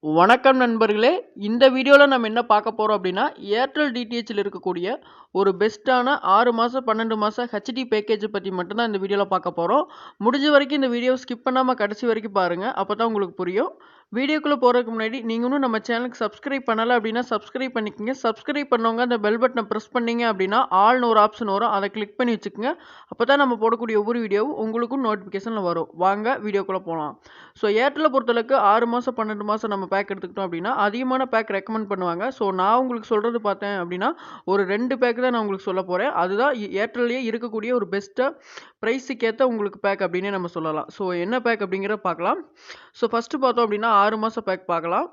வணக்கம் நண்பர்களே. இந்த வீடியோல நம்ம என்ன பார்க்க போறோம் அப்படின்னா, ஏர்டெல் டிடிஹெச்ல இருக்கக்கூடிய ஒரு பெஸ்ட்டான 6 மாசம், 12 மாசம் ஹெச்டி பேக்கேஜ் பத்தி மட்டும் தான் இந்த வீடியோல பார்க்க போறோம். முடிஞ்ச வரைக்கும் இந்த வீடியோ ஸ்கிப் பண்ணாம கடைசி வரைக்கும் பாருங்க. அப்பதான் உங்களுக்கு புரியும். வீடியோக்குள்ள போறதுக்கு முன்னாடி நீங்க இன்னும் நம்ம சேனலுக்கு சப்ஸ்கிரைப் பண்ணல அப்படின்னா சப்ஸ்கிரைப் பண்ணிக்கங்க. சப்ஸ்கிரைப் பண்ணவங்க அந்த பெல் பட்டனை பிரஸ் பண்ணீங்க அப்படின்னா ஆல்னு ஒரு ஆப்ஷன் வரும். அதை கிளிக் பண்ணி வச்சுக்கோங்க. அப்பதான் நம்ம போடக்கூடிய ஒவ்வொரு வீடியோவும் உங்களுக்கும் நோட்டிஃபிகேஷன்ல வரும். வாங்க வீடியோக்குள்ள போலாம். ஸோ ஏர்டெல்லை பொறுத்தளவுக்கு 6 மாதம் 12 மாதம் நம்ம பேக் எடுத்துக்கிட்டோம் அப்படின்னா அதிகமான பேக் ரெக்கமெண்ட் பண்ணுவாங்க. ஸோ நான் உங்களுக்கு சொல்கிறது பார்த்தேன் அப்படின்னா ஒரு 2 பேக் தான் நான் உங்களுக்கு சொல்ல போகிறேன். அதுதான் ஏர்டெல்லையே இருக்கக்கூடிய ஒரு பெஸ்ட்டாக ப்ரைஸுக்கு ஏற்ற உங்களுக்கு பேக் அப்படின்னே நம்ம சொல்லலாம். ஸோ என்ன பேக் அப்படிங்கிறத பார்க்கலாம். ஸோ ஃபஸ்ட்டு பார்த்தோம் அப்படின்னா 6 மாதம் பேக் பார்க்கலாம்.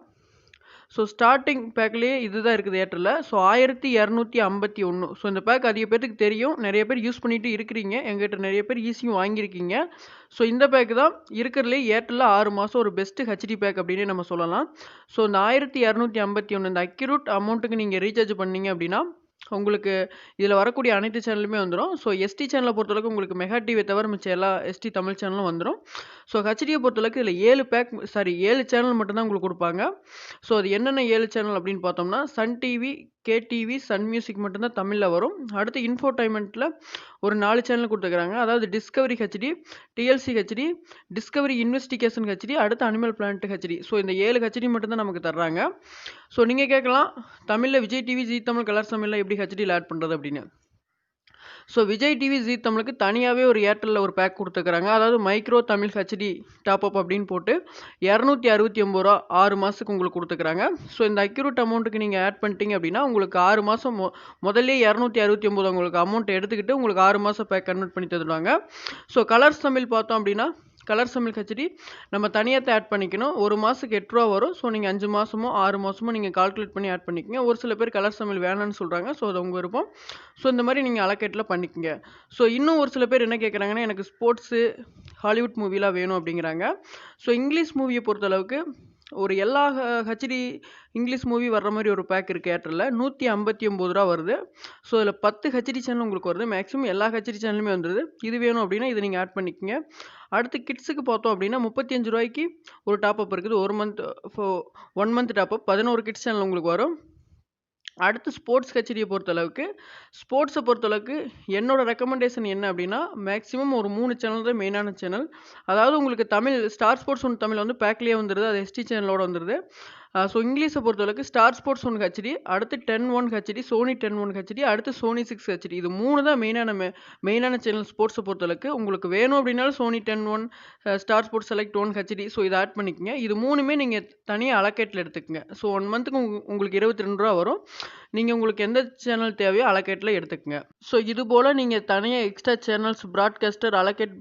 ஸோ ஸ்டார்டிங் பேக்லேயே இதுதான் இருக்குது ஏர்டெல்ல. ஸோ 1251. ஸோ இந்த பேக் அதிக பேருக்கு தெரியும். நிறைய பேர் யூஸ் பண்ணிட்டு இருக்கிறீங்க. எங்கிட்ட நிறைய பேர் ஈஸியும் வாங்கியிருக்கீங்க. ஸோ இந்த பேக் தான் இருக்கிறதுலே ஏர்டெல்ல 6 மாதம் ஒரு பெஸ்ட்டு ஹெச்டி பேக் அப்படின்னே நம்ம சொல்லலாம். ஸோ இந்த 1251 இந்த அக்யூரேட் அமௌண்ட்டுக்கு நீங்கள் ரீசார்ஜ் பண்ணீங்க அப்படின்னா உங்களுக்கு இதில் வரக்கூடிய அனைத்து சேனலுமே வந்துடும். ஸோ எஸ்டி சேனலை பொறுத்தளவுக்கு உங்களுக்கு மெகா டிவியை தவிர மிச்சம் எல்லா எஸ்டி தமிழ் சேனலும் வந்துடும். ஸோ ஹெச்டியை பொறுத்தளவுக்கு இதில் 7 சேனல் மட்டும்தான் உங்களுக்கு கொடுப்பாங்க. ஸோ அது என்னென்ன 7 சேனல் அப்படின்னு பார்த்தோம்னா Sun TV, KTV, Sun Music மட்டும்தான் தமிழில் வரும். அடுத்து இன்ஃபோடைன்மெண்ட்டில் ஒரு 4 சேனல் கொடுத்துருக்காங்க. அதாவது Discovery HD, DLC HD, Discovery investigation HD, அடுத்து அனிமல் பிளானட் ஹெச்டி. ஸோ இந்த 7 ஹெச்டி மட்டும்தான் நமக்கு தர்றாங்க. ஸோ நீங்கள் கேட்கலாம் தமிழில் Vijay TV, G Tamil, colours தமிழில் எப்படி ஹெச்டியில் ஆட் பண்ணுறது அப்படின்னு. ஸோ விஜய் டிவி, ஜி தமிழுக்கு தனியாகவே ஒரு ஏர்டெல்லில் ஒரு பேக் கொடுத்துருக்காங்க. அதாவது மைக்ரோ தமிழ் ஹெச்டி டாப்அப் அப்படின்னு போட்டு 269 ரூபா 6 மாதத்துக்கு உங்களுக்கு கொடுத்துருக்காங்க. ஸோ இந்த அக்யூரேட் அமௌண்ட்டுக்கு நீங்கள் ஆட் பண்ணிட்டீங்க அப்படின்னா உங்களுக்கு 6 மாதம் முதல்ல 269 உங்களுக்கு அமௌண்ட் எடுத்துக்கிட்டு உங்களுக்கு 6 மாதம் பேக் கன்வெர்ட் பண்ணி தருவாங்க. ஸோ கலர்ஸ் தமிழ் பார்த்தோம் அப்படின்னா கலர்ஸ் தமிழ் ஹெச்டி நம்ம தனியாக ஆட் பண்ணிக்கணும். ஒரு மாதத்துக்கு 8 ரூபா வரும். ஸோ நீங்கள் 5 மாதமோ 6 மாதமோ நீங்கள் கால்குலேட் பண்ணி ஆட் பண்ணிக்கோங்க. ஒரு சில பேர் கலர்ஸ் தமிழ் வேணான்னு சொல்கிறாங்க. ஸோ அது உங்கள் விருப்பம். ஸோ இந்த மாதிரி நீங்கள் அலோகேட்டில் பண்ணிக்கோங்க. ஸோ இன்னும் ஒரு சில பேர் என்ன கேட்குறாங்கன்னா எனக்கு ஸ்போர்ட்ஸு, ஹாலிவுட் மூவிலாம் வேணும் அப்படிங்கிறாங்க. ஸோ இங்கிலீஷ் மூவியை பொறுத்தளவுக்கு ஒரு எல்லா ஹெச்டி இங்கிலீஷ் மூவி வர்ற மாதிரி ஒரு பேக் இருக்குது ஏர்டெல்ல. 159 ரூபா வருது. ஸோ இதில் 10 ஹெச்டி சேனல் உங்களுக்கு வருது. மேக்ஸிமம் எல்லா ஹெச்டி சேனலுமே வந்துடுது. இது வேணும் அப்படின்னா இதை நீங்கள் ஆட் பண்ணிக்கோங்க. அடுத்து கிட்ஸுக்கு பார்த்தோம் அப்படின்னா 35 ரூபாய்க்கு ஒரு டாப்அப் இருக்குது. 1 மந்த் டாப்அப் 11 கிட்ஸ் சேனல் உங்களுக்கு வரும். அடுத்து ஸ்போர்ட்ஸ் ஹெச்டியை பொறுத்தளவுக்கு என்னோட ரெக்கமெண்டேஷன் என்ன அப்படின்னா மேக்ஸிமம் ஒரு 3 சேனல் தான் மெயினான சேனல். அதாவது உங்களுக்கு தமிழ் ஸ்டார் ஸ்போர்ட்ஸ் ஒன்று தமிழ் வந்து பேக்லேயே வந்துடுது. அது எஸ்டி சேனலோட வந்துடுது. ஸோ இங்கிலீஷை பொறுத்தளவுக்கு ஸ்டார் ஸ்போர்ட்ஸ் 1 ஹெச்டி, அடுத்து 10-1 ஹெச்டி, சோனி 10-1 ஹெச்டி, அடுத்து சோனி 6 ஹெச்டி. இது 3 தான் மெயினான சேனல் ஸ்போர்ட்ஸை பொறுத்தளவுக்கு. உங்களுக்கு வேணும் அப்படின்னாலும் Sony 10-1, Star Sports Select 1 HD. So இதை ஆட் பண்ணிக்கோங்க. இது 3மே நீங்கள் தனியாக அலோகேட்டில் எடுத்துக்கங்க. ஸோ 1 மந்த்துக்கு உங்களுக்கு 22 ரூபா வரும். நீங்கள் உங்களுக்கு எந்த சேனல் தேவையோ அலோகேட்டில் எடுத்துக்கங்க. ஸோ இது போல் நீங்கள் தனியாக எக்ஸ்ட்ரா சேனல்ஸ் ப்ராட்காஸ்டர் அலோகேட்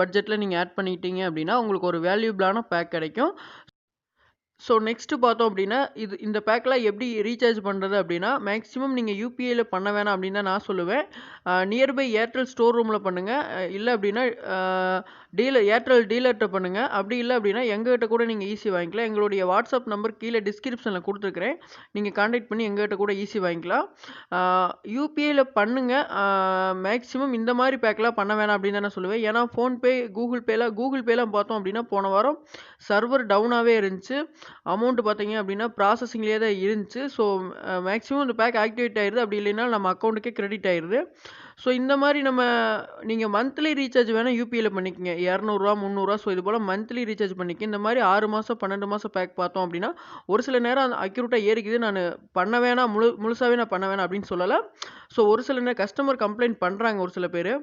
பட்ஜெட்டில் நீங்கள் ஆட் பண்ணிட்டீங்க அப்படின்னா உங்களுக்கு ஒரு வேல்யூபிளான பேக் கிடைக்கும். ஸோ நெக்ஸ்ட்டு பார்த்தோம் அப்படின்னா இந்த பேக்கில் எப்படி ரீசார்ஜ் பண்ணுறது அப்படின்னா மேக்ஸிமம் நீங்கள் யூபிஐயில் பண்ண வேணாம் அப்படின்னு தான் நான் சொல்லுவேன். நியர்பை ஏர்டெல் ஸ்டோர் ரூமில் பண்ணுங்கள். இல்லை அப்படின்னா ஏர்டெல் டீலர்கிட்ட பண்ணுங்கள். அப்படி இல்லை அப்படின்னா எங்ககிட்ட கூட நீங்கள் ஈஸி வாங்கிக்கலாம். எங்களுடைய வாட்ஸ்அப் நம்பர் கீழே டிஸ்கிரிப்ஷனில் கொடுத்துருக்குறேன். நீங்கள் கான்டாக்ட் பண்ணி எங்ககிட்ட கூட ஈஸி வாங்கிக்கலாம். யூபிஐயில் பண்ணுங்கள். மேக்ஸிமம் இந்த மாதிரி பேக்கெலாம் பண்ண வேணாம் அப்படின்னு தான் நான் சொல்லுவேன். ஏன்னா ஃபோன்பே, கூகுள் பேலாம் பார்த்தோம் அப்படின்னா போன வாரம் சர்வர் டவுனாகவே இருந்துச்சு. அமௌண்ட் பார்த்தீங்க அப்படின்னா ப்ராசஸிங்லேயே தான் இருந்துச்சு. ஸோ மேக்ஸிமம் இந்த பேக் ஆக்டிவேட் ஆயிடுது. அப்படி இல்லைன்னா நம்ம அக்கௌண்ட்டுக்கே கிரெடிட் ஆயிடுது. ஸோ இந்த மாதிரி நீங்கள் மந்த்லி ரீசார்ஜ் வேணால் யூபிஐயில் பண்ணிக்கங்க. 200 300. ஸோ இது போல் மந்த்லி ரீசார்ஜ் பண்ணிக்க. இந்த மாதிரி 6 மாதம் 12 மாதம் பேக் பார்த்தோம் அப்படின்னா ஒரு சில நேரம் அந்த அக்யூரேட்டாக ஏறிக்குது. நான் பண்ண வேணாம் முழுசாகவே நான் பண்ண வேணாம் அப்படின்னு சொல்லலை. ஸோ ஒரு சில நேரம் கஸ்டமர் கம்ப்ளைண்ட் பண்ணுறாங்க. ஒரு சில பேர்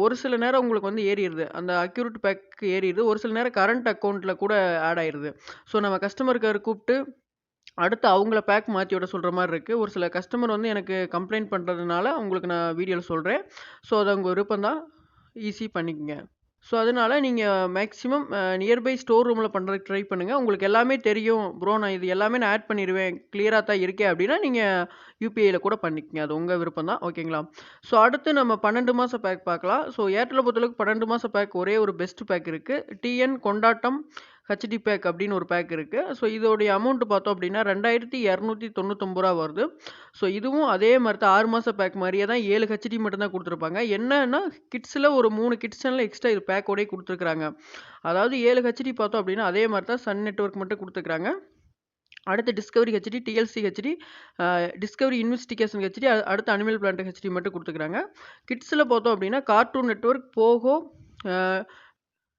ஒரு சில நேரம் உங்களுக்கு வந்து ஏறிடுது. அந்த அக்யூரேட் பேக் ஏறிடுது. ஒரு சில நேரம் கரண்ட் அக்கௌண்ட்டில் கூட ஆட் ஆயிடுது. ஸோ நம்ம கஸ்டமர் கேர் கூப்பிட்டு அடுத்து அவங்கள பேக் மாற்றி விட சொல்கிற மாதிரி இருக்குது. ஒரு சில கஸ்டமர் வந்து எனக்கு கம்ப்ளைண்ட் பண்ணுறதுனால உங்களுக்கு நான் வீடியோவில் சொல்கிறேன். ஸோ அது உங்கள் விருப்பம் தான். ஈஸி பண்ணிக்கங்க. ஸோ அதனால் நீங்கள் மேக்ஸிமம் நியர்பை ஸ்டோர் ரூமில் பண்ணுறதுக்கு ட்ரை பண்ணுங்கள். உங்களுக்கு எல்லாமே தெரியும் ப்ரோ, நான் இது எல்லாமே நான் ஆட் பண்ணிடுவேன், கிளியராக தான் இருக்கேன் அப்படின்னா நீங்கள் யூபிஐயில் கூட பண்ணிக்கங்க. அது உங்கள் விருப்பம் தான். ஓகேங்களா? ஸோ அடுத்து நம்ம 12 மாதம் பேக் பார்க்கலாம். ஸோ ஏர்டெல்லை பொறுத்தளவுக்கு 12 மாதம் பேக் ஒரே ஒரு பெஸ்ட் பேக் இருக்குது. டிஎன் கொண்டாட்டம் ஹெச்டி பேக் அப்படின்னு ஒரு பேக் இருக்குது. ஸோ இதோடைய அமௌண்ட் பார்த்தோம் அப்படின்னா 2299 ரூபா வருது. ஸோ இதுவும் அதே மாதிரி தான் 6 மாதம் பேக் மாதிரியே தான் 7 ஹெச்டி மட்டும்தான் கொடுத்துருப்பாங்க. என்னன்னா கிட்ஸில் ஒரு 3 கிட்ஸ் சேனல் எக்ஸ்ட்ரா இது பேக்கோடே கொடுத்துருக்குறாங்க. அதாவது 7 ஹெச்டி பார்த்தோம் அப்படின்னா அதே மாதிரி தான் சன் நெட்வொர்க் மட்டும் கொடுத்துருக்குறாங்க. அடுத்து Discovery HD, DLC HD, Discovery investigation HD, அடுத்து அனிமல் பிளான்ட் ஹெச்டி மட்டும் கொடுத்துக்கிறாங்க. கிட்ஸில் பார்த்தோம் அப்படின்னா கார்ட்டூன் நெட்வொர்க், போகோ,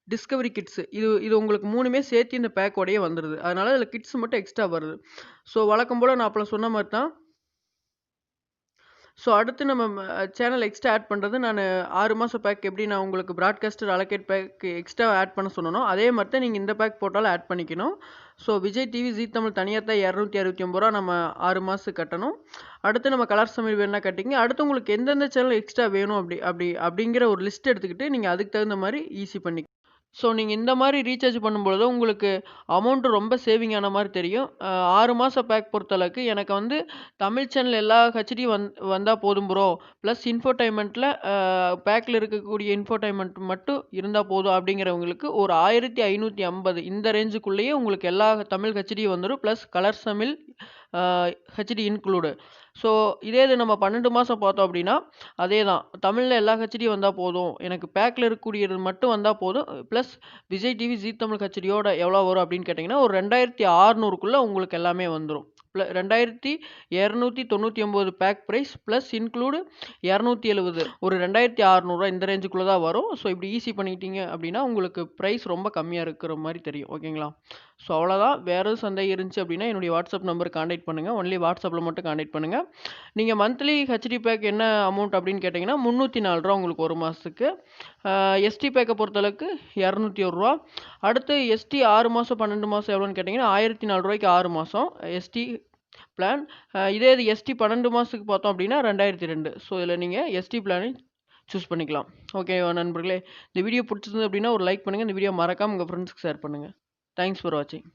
டிஸ்கவரி கிட்ஸ் இது இது உங்களுக்கு 3மே சேர்த்து இந்த பேக்கோடையே வந்துடுது. அதனால இதில் கிட்ஸ் மட்டும் எக்ஸ்ட்ரா வருது. ஸோ வழக்கம் போல் நான் அப்போ சொன்ன மாதிரி தான். ஸோ அடுத்து நம்ம சேனல் எக்ஸ்ட்ரா ஆட் பண்ணுறது, நான் 6 மாதம் பேக் எப்படி நான் உங்களுக்கு broadcaster allocate pack extra add பண்ண சொன்னனோ அதே மாதிரி தான் நீங்கள் இந்த பேக் போட்டாலும் ஆட் பண்ணிக்கணும். ஸோ விஜய் டிவி, ஜீ தமிழ் தனியாக தான் 269 ரூபா நம்ம 6 மாதத்துக்கு கட்டணும். அடுத்து நம்ம கலர் சமையல் வேணா கட்டிங்க. அடுத்து உங்களுக்கு எந்தெந்த சேனல் எக்ஸ்ட்ரா வேணும் அப்படிங்கிற ஒரு லிஸ்ட் எடுத்துக்கிட்டு நீங்கள் அதுக்கு தகுந்த மாதிரி ஈஸி பண்ணி. ஸோ நீங்கள் இந்த மாதிரி ரீசார்ஜ் பண்ணும்பொழுது உங்களுக்கு அமௌண்ட்டு ரொம்ப சேவிங் ஆன மாதிரி தெரியும். 6 மாத பேக் பொறுத்தளவுக்கு எனக்கு வந்து தமிழ் சேனல் எல்லா ஹெச்டி வந்தால் போதும் ப்ரோ, ப்ளஸ் இன்ஃபோடைன்மெண்ட்டில் பேக்கில் இருக்கக்கூடிய இன்ஃபோடைன்மெண்ட் மட்டும் இருந்தால் போதும் அப்படிங்கிறவங்களுக்கு ஒரு 1550 இந்த ரேஞ்சுக்குள்ளேயே உங்களுக்கு எல்லா தமிழ் ஹெச்டியும் வந்துடும், plus colours Tamil HD include. So இதே இது நம்ம 12 மாதம் பார்த்தோம் அப்படின்னா அதே தான், தமிழில் எல்லா ஹெச்டியும் வந்தால் போதும், எனக்கு பேக்கில் இருக்கக்கூடியது மட்டும் வந்தால் போதும், ப்ளஸ் விஜய் டிவி, ஜீ தமிழ் ஹெச்டியோட எவ்வளோ வரும் அப்படின்னு கேட்டிங்கன்னா ஒரு 2600க்குள்ளே உங்களுக்கு எல்லாமே வந்துடும். 2299 பேக் ப்ரைஸ் ப்ளஸ் இன்க்ளூடு 270, ஒரு 2600 இந்த ரேஞ்சுக்குள்ளே தான் வரும். ஸோ இப்படி ஈஸி பண்ணிக்கிட்டீங்க அப்படின்னா உங்களுக்கு ப்ரைஸ் ரொம்ப கம்மியாக இருக்கிற மாதிரி தெரியும். ஓகேங்களா? ஸோ அவ்வளோதான். வேறு எதுவும் சந்தேகம் இருந்துச்சு அப்படின்னா என்னுடைய வாட்ஸ்அப் நம்பர் கான்டாக்ட் பண்ணுங்கள். ஒன்லி வாட்ஸ்அப்பில் மட்டும் கான்டாக்ட் பண்ணுங்கள். நீங்கள் மந்த்லி ஹெச்டி பேக் என்ன அமௌண்ட் அப்படின்னு கேட்டிங்கன்னா 304 ரூபா உங்களுக்கு ஒரு மாதத்துக்கு. எஸ்டி பேக்கை பொறுத்தளவுக்கு 201 ரூபா. அடுத்து எஸ்டி 6 மாதம் 12 மாதம் எவ்வளோன்னு கேட்டிங்கன்னா 1004 ரூபாய்க்கு 6 மாதம் எஸ்டி பிளான். இதே இது எஸ்டி 12 மாதத்துக்கு பார்த்தோம் அப்படின்னா 2002. ஸோ இதில் நீங்கள் எஸ்டி பிளானை சூஸ் பண்ணிக்கலாம். ஓகேவா நண்பர்களே? இந்த வீடியோ பிடிச்சிருந்தது அப்படின்னா ஒரு லைக் பண்ணுங்கள். இந்த வீடியோ மறக்காமல் உங்கள் ஃப்ரெண்ட்ஸ்க்கு ஷேர் பண்ணுங்கள். தேங்க்ஸ் ஃபார் வாட்சிங்.